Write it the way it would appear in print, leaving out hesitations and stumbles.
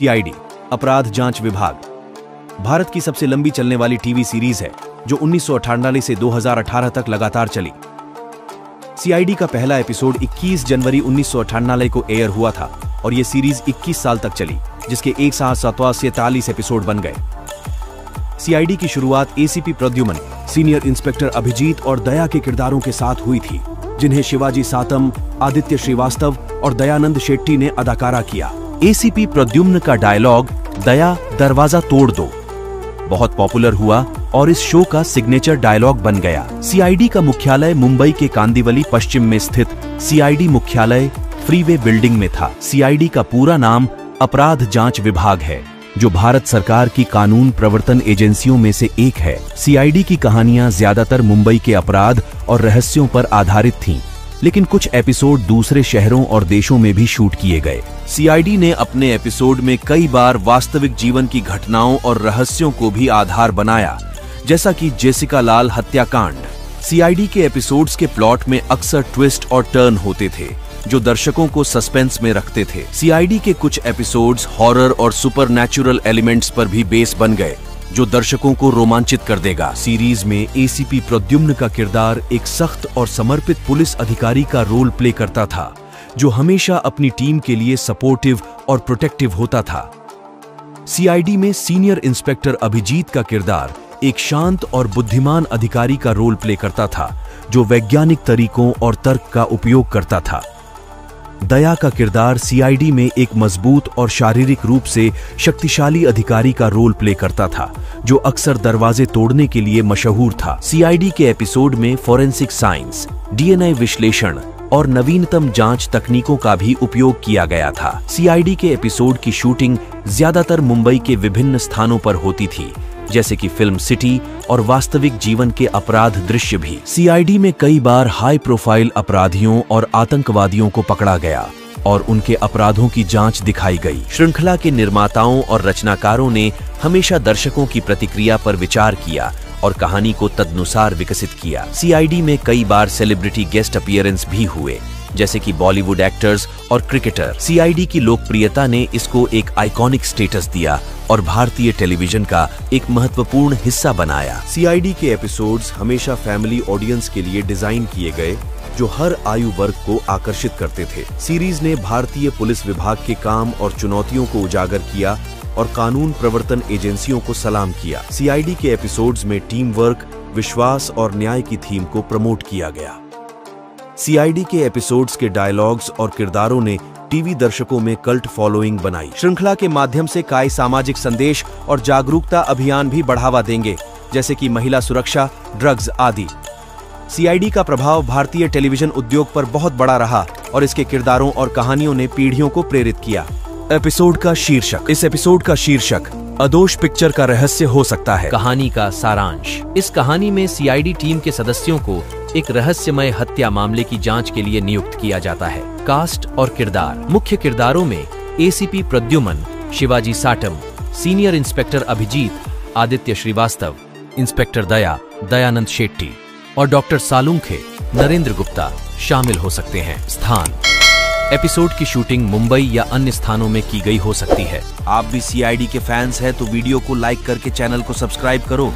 CID अपराध जांच विभाग भारत की सबसे लंबी चलने वाली टीवी सीरीज है जो 1998 से 2018 तक लगातार चली। सीआईडी का पहला एपिसोड 21 जनवरी 1998 को एयर हुआ था और यह सीरीज 21 साल तक चली, जिसके एक साथ 43 एपिसोड बन गए। सीआईडी की शुरुआत ACP Pradyuman, senior inspector Abhijeet और दया के किरदारों के साथ हुई थी, जिन्हें शिवाजी सातम, आदित्य श्रीवास्तव और दयानंद शेट्टी ने अदाकारा किया। एसीपी प्रद्युम्न का डायलॉग दया दरवाजा तोड़ दो बहुत पॉपुलर हुआ और इस शो का सिग्नेचर डायलॉग बन गया। सीआईडी का मुख्यालय मुंबई के कांदिवली पश्चिम में स्थित सीआईडी मुख्यालय फ्रीवे बिल्डिंग में था। सीआईडी का पूरा नाम अपराध जांच विभाग है, जो भारत सरकार की कानून प्रवर्तन एजेंसियों में से एक है। सीआईडी की कहानियां ज्यादातर मुंबई के अपराध और रहस्यों पर आधारित थीं, लेकिन कुछ एपिसोड दूसरे शहरों और देशों में भी शूट किए गए। सीआईडी ने अपने एपिसोड में कई बार वास्तविक जीवन की घटनाओं और रहस्यों को भी आधार बनाया, जैसा कि जेसिका लाल हत्याकांड। सीआईडी के एपिसोड्स के प्लॉट में अक्सर ट्विस्ट और टर्न होते थे, जो दर्शकों को सस्पेंस में रखते थे। सीआईडी के कुछ एपिसोड्स हॉरर और सुपरनैचुरल एलिमेंट्स पर भी बेस बन गए, जो दर्शकों को रोमांचित कर देगा। सीरीज में एसीपी प्रद्युम्न का किरदार एक सख्त और समर्पित पुलिस अधिकारी का रोल प्ले करता था, जो हमेशा अपनी टीम के लिए सपोर्टिव और प्रोटेक्टिव होता था। सीआईडी में सीनियर इंस्पेक्टर अभिजीत का किरदार एक शांत और बुद्धिमान अधिकारी का रोल प्ले करता था, जो वैज्ञानिक तरीकों और तर्क का उपयोग करता था। दया का किरदार सीआईडी में एक मजबूत और शारीरिक रूप से शक्तिशाली अधिकारी का रोल प्ले करता था, जो अक्सर दरवाजे तोड़ने के लिए मशहूर था। सीआईडी के एपिसोड में फोरेंसिक साइंस, डीएनए विश्लेषण और नवीनतम जांच तकनीकों का भी उपयोग किया गया था। सीआईडी के एपिसोड की शूटिंग ज्यादातर मुंबई के विभिन्न स्थानों पर होती थी, जैसे कि फिल्म सिटी और वास्तविक जीवन के अपराध दृश्य भी। सीआईडी में कई बार हाई प्रोफाइल अपराधियों और आतंकवादियों को पकड़ा गया और उनके अपराधों की जांच दिखाई गई। श्रृंखला के निर्माताओं और रचनाकारों ने हमेशा दर्शकों की प्रतिक्रिया पर विचार किया और कहानी को तदनुसार विकसित किया। सीआईडी में कई बार सेलिब्रिटी गेस्ट अपीयरेंस भी हुए, जैसे कि बॉलीवुड एक्टर्स और क्रिकेटर। सीआईडी की लोकप्रियता ने इसको एक आइकॉनिक स्टेटस दिया और भारतीय टेलीविजन का एक महत्वपूर्ण हिस्सा बनाया। सीआईडी के एपिसोड्स हमेशा फैमिली ऑडियंस के लिए डिजाइन किए गए, जो हर आयु वर्ग को आकर्षित करते थे। सीरीज ने भारतीय पुलिस विभाग के काम और चुनौतियों को उजागर किया और कानून प्रवर्तन एजेंसियों को सलाम किया। सीआईडी के एपिसोड्स में टीम वर्क, विश्वास और न्याय की थीम को प्रमोट किया गया। सीआईडी के एपिसोड्स के डायलॉग्स और किरदारों ने टीवी दर्शकों में कल्ट फॉलोइंग बनाई। श्रृंखला के माध्यम से कई सामाजिक संदेश और जागरूकता अभियान भी बढ़ावा देंगे, जैसे कि महिला सुरक्षा, ड्रग्स आदि। सीआईडी का प्रभाव भारतीय टेलीविजन उद्योग पर बहुत बड़ा रहा और इसके किरदारों और कहानियों ने पीढ़ियों को प्रेरित किया। एपिसोड का शीर्षक। इस एपिसोड का शीर्षक अदोष पिक्चर का रहस्य हो सकता है। कहानी का सारांश। इस कहानी में सीआईडी टीम के सदस्यों को एक रहस्यमय हत्या मामले की जांच के लिए नियुक्त किया जाता है। कास्ट और किरदार। मुख्य किरदारों में ACP Pradyuman, Shivaji Satam, senior inspector Abhijeet, Aditya Srivastava, inspector Daya, Dayanand Shetty और डॉक्टर सालुंखे, नरेंद्र गुप्ता शामिल हो सकते हैं। स्थान। एपिसोड की शूटिंग मुंबई या अन्य स्थानों में की गई हो सकती है। आप भी सीआईडी के फैंस हैं तो वीडियो को लाइक करके चैनल को सब्सक्राइब करो